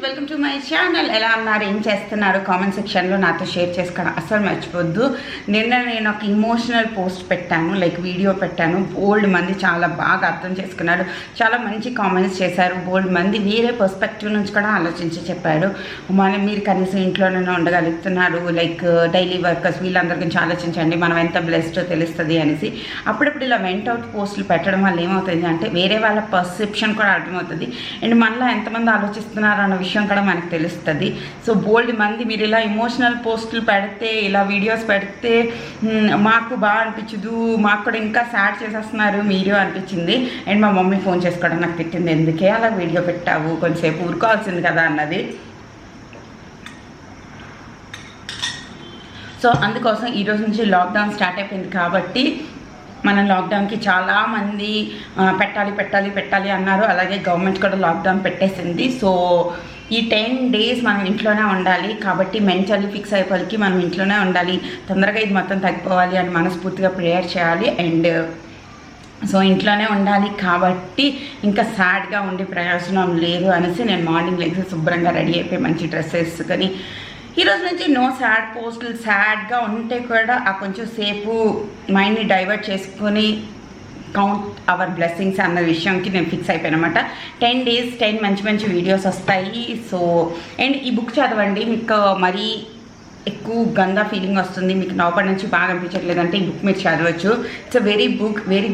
Welcome to my channel. ఎలా ఉన్నారు, ఏం చేస్తున్నారు కామెంట్ సెక్షన్లో నాతో షేర్ చేసుకోవడం అస్సలు మర్చిపోద్దు. నిన్న నేను ఒక ఇమోషనల్ పోస్ట్ పెట్టాను, లైక్ వీడియో పెట్టాను. బోల్డ్ మంది చాలా బాగా అర్థం చేసుకున్నారు, చాలా మంచి కామెంట్స్ చేశారు. బోల్డ్ మంది వేరే పర్స్పెక్టివ్ నుంచి కూడా ఆలోచించి చెప్పారు. మీరు కనీసం ఇంట్లోనే ఉండగలుగుతున్నారు, లైక్ డైలీ వర్కర్స్ వీళ్ళందరి గురించి ఆలోచించండి, మనం ఎంత బ్లెస్డో తెలుస్తుంది అనేసి. అప్పుడప్పుడు ఇలా వెంట్ అవుట్ పోస్టులు పెట్టడం వల్ల ఏమవుతుంది అంటే వేరే వాళ్ళ పర్సెప్షన్ కూడా అర్థమవుతుంది, అండ్ మనలో ఎంతమంది ఆలోచిస్తున్నారు అన్న విషయం కూడా మనకు తెలుస్తుంది. సో బోల్డ్ మంది మీరు ఇలా ఇమోషనల్ పోస్టులు పెడితే, ఇలా వీడియోస్ పెడితే మాకు బాగా అనిపించదు, మాకు కూడా ఇంకా సాడ్ చేసేస్తున్నారు మీరు అనిపించింది. అండ్ మా మమ్మీ ఫోన్ చేసుకోవడం నాకు తిట్టింది, ఎందుకే అలా వీడియో పెట్టావు, కొంచెంసేపు ఊరుకోవాల్సింది కదా అన్నది. సో అందుకోసం ఈరోజు నుంచి లాక్డౌన్ స్టార్ట్ అయిపోయింది కాబట్టి మనం లాక్డౌన్కి చాలామంది పెట్టాలి అన్నారు. అలాగే గవర్నమెంట్ కూడా లాక్డౌన్ పెట్టేసింది. సో ఈ 10 days మనం ఇంట్లోనే ఉండాలి కాబట్టి మెంటల్లీ ఫిక్స్ అయిపోయి మనం ఇంట్లోనే ఉండాలి, తొందరగా ఇది మొత్తం తగ్గిపోవాలి అని మనస్ఫూర్తిగా ప్రేయర్ చేయాలి. అండ్ సో ఇంట్లోనే ఉండాలి కాబట్టి ఇంకా సాడ్గా ఉండి ప్రయోజనం లేదు అనేసి నేను మార్నింగ్ లేచి శుభ్రంగా రెడీ అయిపోయి మంచి డ్రెస్ వేసుకొని ఈరోజు నుంచి నో సాడ్ పోస్టులు. సాడ్గా ఉంటే కూడా ఆ కొంచెం సేపు మైండ్ని డైవర్ట్ చేసుకొని కౌంట్ అవర్ బ్లెస్సింగ్స్ అన్న విషయంకి నేను ఫిక్స్ అయిపోయాను అనమాట. 10 days 10 మంచి వీడియోస్ వస్తాయి. సో అండ్ ఈ బుక్ చదవండి, మీకు మరీ ఎక్కువ గందా ఫీలింగ్ వస్తుంది, మీకు నవ్వపడి నుంచి బాగా అనిపించట్లేదంటే ఈ బుక్ మీరు చదవచ్చు. It's a very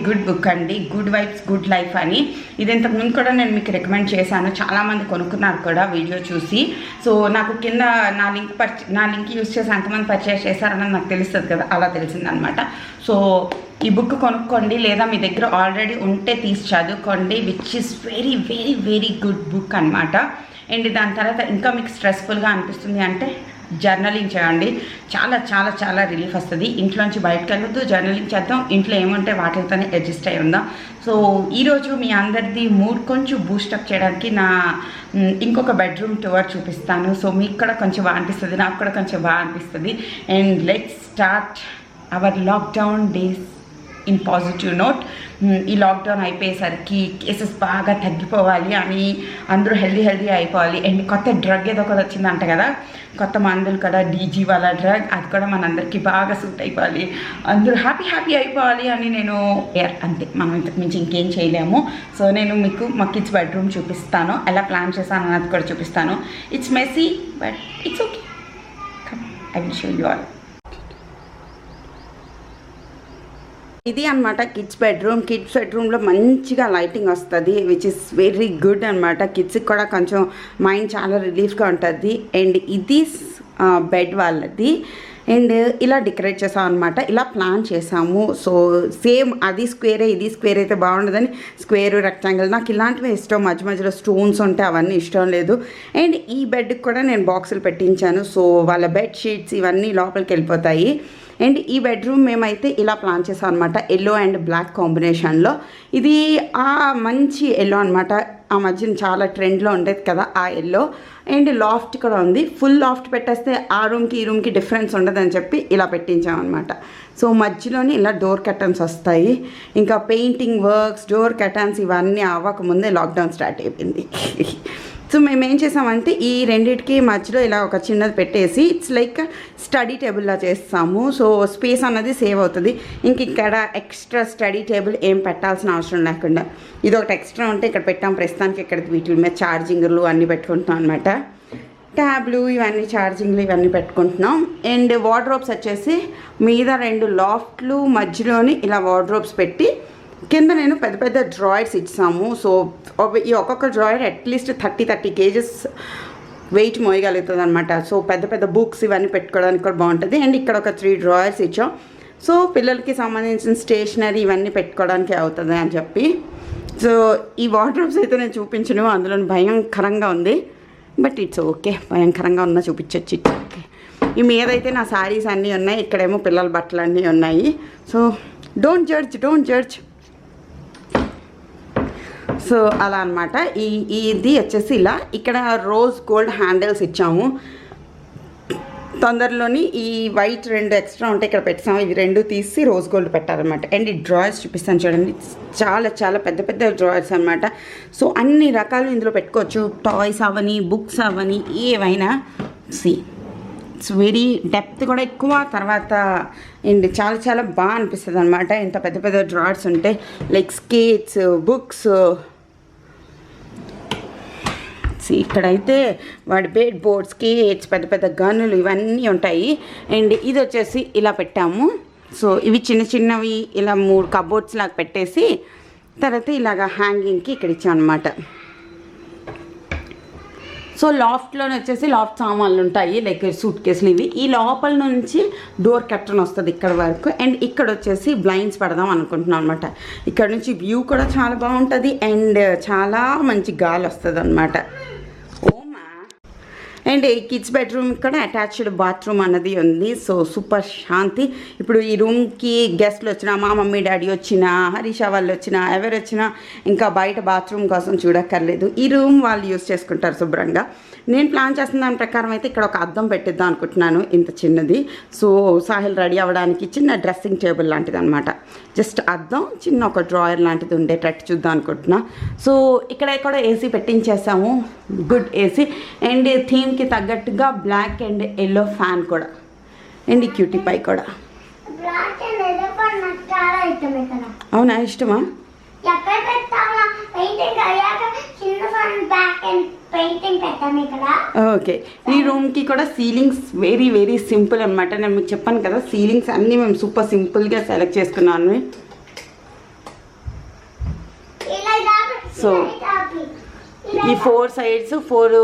good book అండి, గుడ్ వైబ్స్ గుడ్ లైఫ్ అని. ఇది ఇంతకుముందు కూడా నేను మీకు రికమెండ్ చేశాను, చాలామంది కొనుక్కున్నారు కూడా వీడియో చూసి. సో నాకు కింద నా లింక్ యూజ్ చేసి ఎంతమంది పర్చేస్ చేశారన్నది నాకు తెలుస్తుంది కదా, అలా తెలిసిందనమాట. సో ఈ బుక్ కొనుక్కోండి, లేదా మీ దగ్గర ఆల్రెడీ ఉంటే తీసి చదువుకోండి, which is very good book అనమాట. అండ్ దాని తర్వాత ఇంకా మీకు స్ట్రెస్ఫుల్గా అనిపిస్తుంది అంటే జర్నలింగ్ చేయండి, చాలా రిలీఫ్ వస్తుంది. ఇంట్లోంచి బయటకు వెళ్ళొద్దు, జర్నలింగ్ చేద్దాం, ఇంట్లో ఏముంటే వాటితోనే అడ్జస్ట్ అయి ఉందాం. సో ఈరోజు మీ అందరిది మూడ్ కొంచెం బూస్టప్ చేయడానికి నా ఇంకొక బెడ్రూమ్ టూర్ చూపిస్తాను. సో మీకు కూడా కొంచెం బాగా అనిపిస్తుంది, నాకు కూడా కొంచెం బాగా అనిపిస్తుంది. And let's start our lockdown days in positive note. ఈ లాక్డౌన్ అయిపోయేసరికి కేసెస్ బాగా తగ్గిపోవాలి అని అందరూ హెల్దీ అయిపోవాలి. అండ్ కొత్త డ్రగ్ ఏదో ఒకటి వచ్చిందంట కదా, కొత్త మందులు కదా, డీజీ వాళ్ళ డ్రగ్, అది కూడా మనందరికీ బాగా సూట్ అయిపోవాలి, అందరూ హ్యాపీ అయిపోవాలి అని నేను అంతే, మనం ఇంతకు మించి ఇంకేం చేయలేము. సో నేను మీకు మా కిడ్స్ బెడ్రూమ్ చూపిస్తాను, ఎలా ప్లాన్ చేశాను అన్నది కూడా చూపిస్తాను. It's messy but it's okay, I will show you all. ఇది అనమాట కిడ్స్ బెడ్రూమ్లో మంచిగా లైటింగ్ వస్తుంది, విచ్ ఇస్ వెరీ గుడ్ అనమాట. కిడ్స్కి కూడా కొంచెం మైండ్ చాలా రిలీఫ్గా ఉంటుంది. అండ్ ఇది బెడ్ వాళ్ళది. అండ్ ఇలా డెకరేట్ చేసాం అనమాట, ఇలా ప్లాన్ చేసాము. సో సేమ్ అది స్క్వేరే, ఇది స్క్వేర్ అయితే బాగుండదని స్క్వేర్ రెక్టాంగిల్ నాకు ఇలాంటివి ఇష్టం, మధ్యలో స్టోన్స్ ఉంటే అవన్నీ ఇష్టం లేదు. అండ్ ఈ బెడ్కి కూడా నేను బాక్సులు పెట్టించాను, సో వాళ్ళ బెడ్ షీట్స్ ఇవన్నీ లోపలికి వెళ్ళిపోతాయి. అండ్ ఈ బెడ్రూమ్ మేమైతే ఇలా ప్లాన్ చేసాం అనమాట, ఎల్లో అండ్ బ్లాక్ కాంబినేషన్లో. ఇది మంచి ఎల్లో అనమాట, ఆ మధ్యన చాలా ట్రెండ్లో ఉండేది కదా ఆ ఎల్లో. అండ్ లాఫ్ట్ కూడా ఉంది, ఫుల్ లాఫ్ట్ పెట్టేస్తే ఆ రూమ్కి ఈ రూమ్కి డిఫరెన్స్ ఉండదని చెప్పి ఇలా పెట్టించామన్నమాట. సో మధ్యలోని ఇలా డోర్ కర్టన్స్ వస్తాయి. ఇంకా పెయింటింగ్ వర్క్స్, డోర్ కర్టన్స్ ఇవన్నీ అవ్వకముందే లాక్డౌన్ స్టార్ట్ అయిపోయింది. సో మేము ఏం చేసామంటే ఈ రెండింటికి మధ్యలో ఇలా ఒక చిన్నది పెట్టేసి ఇట్స్ లైక్ స్టడీ టేబుల్లా చేస్తాము. సో స్పేస్ అన్నది సేవ్ అవుతుంది. ఇంక ఇక్కడ ఎక్స్ట్రా స్టడీ టేబుల్ ఏం పెట్టాల్సిన అవసరం లేకుండా ఇది ఒకటి ఎక్స్ట్రా ఉంటే ఇక్కడ పెట్టాం. ప్రస్తుతానికి ఇక్కడ వీటి మీద ఛార్జింగ్లు అన్నీ పెట్టుకుంటున్నాం అనమాట, ట్యాబ్లు ఇవన్నీ ఛార్జింగ్లు ఇవన్నీ పెట్టుకుంటున్నాం. అండ్ వార్డ్రోబ్స్ వచ్చేసి మీద 2 లాఫ్ట్లు మధ్యలోని ఇలా వార్డ్రోబ్స్ పెట్టి కింద నేను పెద్ద డ్రాయర్స్ ఇచ్చాము. సో ఈ ఒక్కొక్క డ్రాయర్ అట్లీస్ట్ 30 kgs వెయిట్ మోయగలుగుతుంది అనమాట. సో పెద్ద బుక్స్ ఇవన్నీ పెట్టుకోవడానికి కూడా బాగుంటుంది. అండ్ ఇక్కడ ఒక 3 డ్రాయర్స్ ఇచ్చాం. సో పిల్లలకి సంబంధించిన స్టేషనరీ ఇవన్నీ పెట్టుకోవడానికి అవుతుంది అని చెప్పి. సో ఈ వార్డ్రోబ్స్ అయితే నేను చూపించను, అందులో భయంకరంగా ఉంది, బట్ ఇట్స్ ఓకే, భయంకరంగా ఉన్నా చూపించవచ్చు, ఇట్స్ ఓకే. ఈ మీదైతే నా శారీస్ అన్నీ ఉన్నాయి, ఇక్కడేమో పిల్లల బట్టలు అన్నీ ఉన్నాయి. So don't judge. సో అలా అనమాట. ఇది వచ్చేసి ఇలా ఇక్కడ రోజ్ గోల్డ్ హ్యాండిల్స్ ఇచ్చాము. తొందరలోని ఈ వైట్ 2 ఎక్స్ట్రా ఉంటాయి ఇక్కడ పెట్టాము, ఇవి 2 తీసి రోజ్ గోల్డ్ పెట్టారనమాట. అండ్ ఈ డ్రాయర్స్ చూపిస్తాను చూడండి, చాలా చాలా పెద్ద పెద్ద డ్రాయర్స్ అనమాట. సో అన్ని రకాలు ఇందులో పెట్టుకోవచ్చు, టాయ్స్ అవని, బుక్స్ అవని, ఏవైనా. ఇట్స్ వెరీ డెప్త్ కూడా ఎక్కువ, తర్వాత అండ్ చాలా చాలా బాగా అనిపిస్తుంది అనమాట. ఇంత పెద్ద పెద్ద డ్రాయర్స్ ఉంటాయి, లైక్ స్కేట్స్, బుక్స్. ఇక్కడైతే వాడి బెడ్ బోర్డ్స్, స్కేట్స్, పెద్ద పెద్ద గన్నులు ఇవన్నీ ఉంటాయి. అండ్ ఇది వచ్చేసి ఇలా పెట్టాము. సో ఇవి చిన్న చిన్నవి ఇలా 3 కబోర్డ్స్ లాగా పెట్టేసి తర్వాత ఇలాగ హ్యాంగింగ్కి ఇక్కడ ఇచ్చాం అనమాట. సో లాఫ్ట్లోనే వచ్చేసి లాఫ్ట్ సామాన్లు ఉంటాయి, లైక్ సూట్ కేసులు ఇవి. ఈ లోపల నుంచి డోర్ కర్టన్ వస్తుంది ఇక్కడ వరకు. అండ్ ఇక్కడ వచ్చేసి బ్లైండ్స్ పెడదాం అనుకుంటున్నాం అనమాట. ఇక్కడ నుంచి వ్యూ కూడా చాలా బాగుంటుంది అండ్ చాలా మంచి గాలి వస్తుంది అనమాట. అండ్ ఈ కిడ్స్ బెడ్రూమ్ ఇక్కడ అటాచ్డ్ బాత్రూమ్ అన్నది ఉంది. సో సూపర్ శాంతి. ఇప్పుడు ఈ రూమ్కి గెస్ట్లు వచ్చినా, మా మమ్మీ డాడీ వచ్చినా, హరీషా వాళ్ళు వచ్చినా, ఎవరు వచ్చినా ఇంకా బయట బాత్రూమ్ కోసం చూడక్కర్లేదు, ఈ రూమ్ వాళ్ళు యూజ్ చేసుకుంటారు శుభ్రంగా. నేను ప్లాన్ చేస్తున్న దాని ప్రకారం అయితే ఇక్కడ ఒక అద్దం పెట్టిద్దాం అనుకుంటున్నాను, ఇంత చిన్నది. సో సాహిల్ రెడీ అవ్వడానికి చిన్న డ్రెస్సింగ్ టేబుల్ లాంటిది అనమాట. జస్ట్ అద్దం, చిన్న ఒక డ్రాయర్ లాంటిది ఉండేటట్టు చూద్దాం అనుకుంటున్నా. సో ఇక్కడ కూడా ఏసీ పెట్టించేసాము, గుడ్ ఏసీ. అండ్ థీమ్కి తగ్గట్టుగా బ్లాక్ అండ్ ఎల్లో ఫ్యాన్ కూడా. అండ్ ఈ క్యూటీ పై కూడా. అవునా, ఇష్టమా? ఓకే. ఈ రూమ్కి కూడా సీలింగ్స్ వెరీ వెరీ సింపుల్ అనమాట. నేను మీకు చెప్పాను కదా, సీలింగ్స్ అన్నీ మేము సూపర్ సింపుల్గా సెలెక్ట్ చేసుకున్నాను. సో ఈ 4 సైడ్స్ 4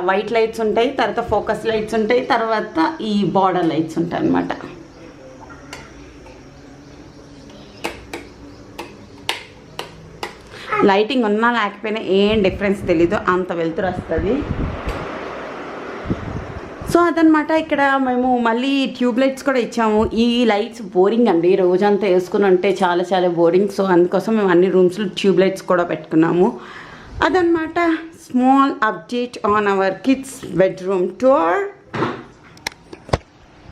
వైట్ లైట్స్ ఉంటాయి, తర్వాత ఫోకస్ లైట్స్ ఉంటాయి, తర్వాత ఈ బార్డర్ లైట్స్ ఉంటాయి అన్నమాట. లైటింగ్ ఉన్నా లేకపోయినా ఏం డిఫరెన్స్ తెలీదు, అంత వెలుతురు వస్తుంది. సో అదనమాట. ఇక్కడ మేము మళ్ళీ ట్యూబ్ లైట్స్ కూడా ఇచ్చాము. ఈ లైట్స్ బోరింగ్ అండి, రోజంతా వేసుకుని ఉంటే చాలా చాలా బోరింగ్. సో అందుకోసం మేము అన్ని రూమ్స్లో ట్యూబ్ లైట్స్ కూడా పెట్టుకున్నాము. అదనమాట small update on our kids bedroom tour.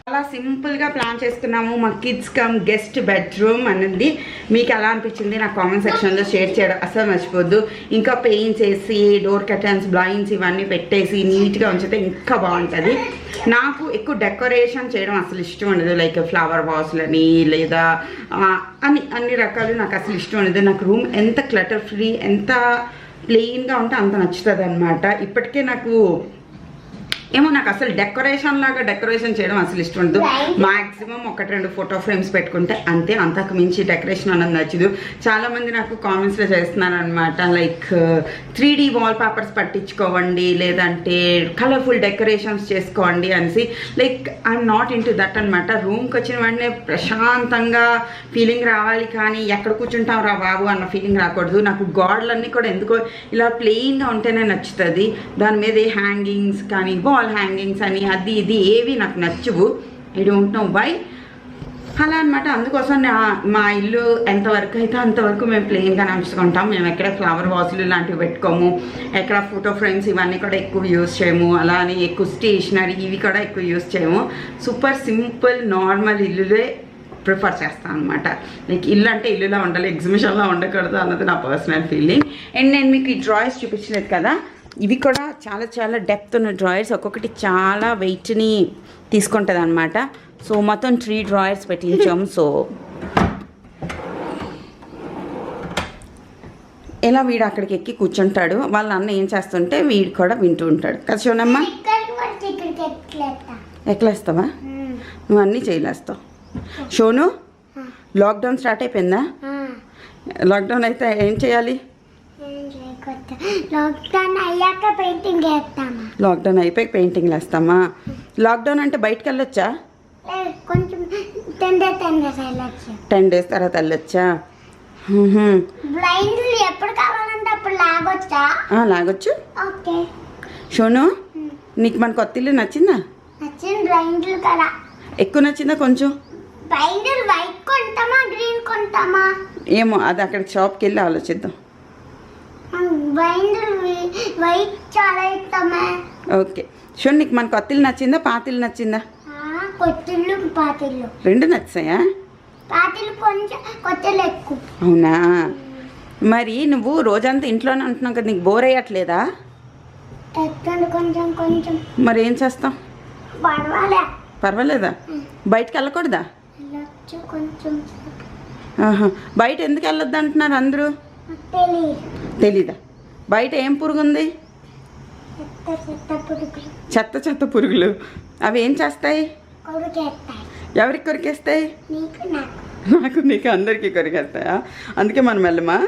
చాలా సింపుల్గా ప్లాన్ చేసుకున్నాము మా కిడ్స్ కమ్ గెస్ట్ బెడ్రూమ్ అనేది. మీకు ఎలా అనిపించింది నాకు కామెంట్ సెక్షన్లో షేర్ చేయడం అసలు మర్చిపోద్దు. ఇంకా పెయింట్స్ వేసి, డోర్ కర్టన్స్, బ్లైండ్స్ ఇవన్నీ పెట్టేసి నీట్గా ఉంచితే ఇంకా బాగుంటుంది. నాకు ఎక్కువ డెకరేషన్ చేయడం అసలు ఇష్టం ఉండదు, లైక్ ఫ్లవర్ వాజ్లని లేదా అన్ని రకాలు నాకు అసలు ఇష్టం ఉండదు. నాకు రూమ్ ఎంత క్లటర్ ఫ్రీ, ఎంత ప్లెయిన్గా ఉంటే అంత నచ్చుతుంది అనమాట. ఇప్పటికే నాకు ఏమో నాకు అసలు డెకరేషన్ చేయడం అసలు ఇష్టం ఉండదు. మాక్సిమం 1-2 ఫోటో ఫ్రేమ్స్ పెట్టుకుంటే అంతే, అంతకు మించి డెకరేషన్ అన్నది నచ్చదు. చాలామంది నాకు కామెంట్స్లో చేస్తున్నారు అనమాట, లైక్ 3D వాల్ పేపర్స్ పట్టించుకోవండి, లేదంటే కలర్ఫుల్ డెకరేషన్స్ చేసుకోండి అనేసి. Like I'm not in to that అనమాట. రూమ్కి వచ్చిన వెంటనే ప్రశాంతంగా ఫీలింగ్ రావాలి, కానీ ఎక్కడ కూర్చుంటాం రా బాబు అన్న ఫీలింగ్ రాకూడదు. నాకు గోడలన్నీ కూడా ఎందుకో ఇలా ప్లెయిన్గా ఉంటేనే నచ్చుతుంది. దాని మీద హ్యాంగింగ్స్ కానీ, వాల్ హ్యాంగింగ్స్ అని అది ఇది ఏవి నాకు నచ్చవు. ఐ డోంట్ నో వై అలా అనమాట. అందుకోసం మా ఇల్లు ఎంతవరకు అయితే అంతవరకు మేము ప్లెయిన్గా నడుచుకుంటాం. మేము ఎక్కడ ఫ్లవర్ వాజ్లు లాంటివి పెట్టుకోము, ఎక్కడ ఫోటో ఫ్రేమ్స్ ఇవన్నీ కూడా ఎక్కువ యూజ్ చేయము, అలానే ఎక్కువ స్టేషనరీ ఇవి కూడా ఎక్కువ యూజ్ చేయము. సూపర్ సింపుల్ నార్మల్ ఇల్లులే ప్రిఫర్ చేస్తాను అనమాట. లైక్ ఇల్లు అంటే ఇల్లులా ఉండాలి, ఎగ్జిబిషన్లో ఉండకూడదు అన్నది నా పర్సనల్ ఫీలింగ్. అండ్ నేను మీకు ఈ డ్రాయర్స్ చూపించలేదు కదా, ఇవి కూడా చాలా చాలా డెప్త్ ఉన్న డ్రాయర్స్. ఒక్కొక్కటి చాలా వెయిట్ని తీసుకుంటుంది అనమాట. సో మొత్తం 3 డ్రాయర్స్ పెట్టించాము. సో ఎలా వీడు అక్కడికి ఎక్కి కూర్చుంటాడు, వాళ్ళ అన్న ఏం చేస్తుంటే వీడు కూడా వింటూ ఉంటాడు కదా. చూడమ్మా, ఎక్కలేస్తావా? నువ్వు అన్నీ చేయలేస్తావు. షోను, లాక్డౌన్ స్టార్ట్ అయిపోయిందా? లాక్డౌన్ అయితే ఏం చేయాలి? లాక్డౌన్ అయిపోయి పెయింటింగ్లు వేస్తామా? లాక్డౌన్ అంటే బయటకు వెళ్ళొచ్చా? 10 days తర్వాత వెళ్ళొచ్చా? లాగొచ్చు. షోను, నీకు మన కొత్త ఇల్లు నచ్చిందా? ఎక్కువ నచ్చిందా కొంచెం? ఏమో అది అక్కడికి షాప్కి వెళ్ళి ఆలోచిద్దాం. ఓకే షో, నీకు మన కొత్త ఇల్లు నచ్చిందా, పాత ఇల్లు నచ్చిందా? కొత్తలు పాతలు రెండు నచ్చాయా? పాతలు కొంచెం కొత్తలు ఎక్కువ. అవునా? మరి నువ్వు రోజంతా ఇంట్లోనే ఉంటున్నావు కదా, నీకు బోర్ అయ్యట్లేదా? కొంచెం కొంచెం. మరి ఏం చేస్తాం? పర్వాలేదా? బయటకు వెళ్ళకూడదా? కొంచెం. బయట ఎందుకు వెళ్ళొద్దు అంటున్నారు అందరూ? తెలీదా? బయట ఏం పురుగు ఉంది? చెత్త చెత్త పురుగులు. అవి ఏం చేస్తాయి? ఎవరికి కొరికేస్తాయి? నాకు నీకు అందరికీ కొరికేస్తాయా? అందుకే మనం వెళ్ళమా?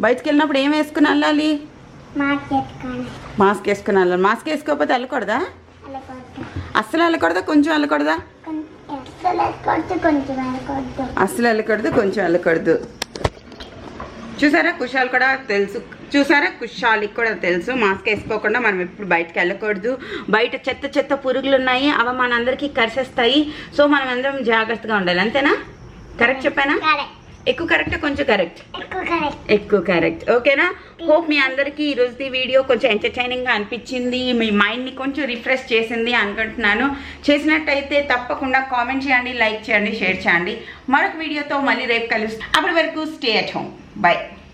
బయటకు వెళ్ళినప్పుడు ఏం వేసుకుని వెళ్ళాలి? మాస్క్ వేసుకుని వెళ్ళాలి. మాస్క్ వేసుకోకపోతే వెళ్ళకూడదా? అస్సలు వెళ్ళకూడదా? కొంచెం వెళ్ళకూడదా? అస్సలు వెళ్ళకూడదు, కొంచెం వెళ్ళకూడదు. చూసారా, కుషాల్ కూడా తెలుసు. చూసారా, కుషాలికి కూడా తెలుసు మాస్క్ వేసుకోకుండా మనం ఎప్పుడు బయటకు వెళ్ళకూడదు. బయట చెత్త చెత్త పురుగులు ఉన్నాయి, అవి మనందరికీ కరిసేస్తాయి. సో మనం అందరం జాగ్రత్తగా ఉండాలి. అంతేనా? కరెక్ట్ చెప్పానా? ఎక్కువ కరెక్ట్, కొంచెం కరెక్ట్? ఎక్కువ కరెక్ట్. ఓకేనా? హోప్ మీ అందరికీ ఈరోజు వీడియో కొంచెం ఎంటర్టైనింగ్గా అనిపించింది, మీ మైండ్ని కొంచెం రిఫ్రెష్ చేసింది అనుకుంటున్నాను. చేసినట్టయితే తప్పకుండా కామెంట్ చేయండి, లైక్ చేయండి, షేర్ చేయండి. మరొక వీడియోతో మళ్ళీ రేపు కలుస్తాం. అప్పటి వరకు స్టే అట్ హోమ్. బై.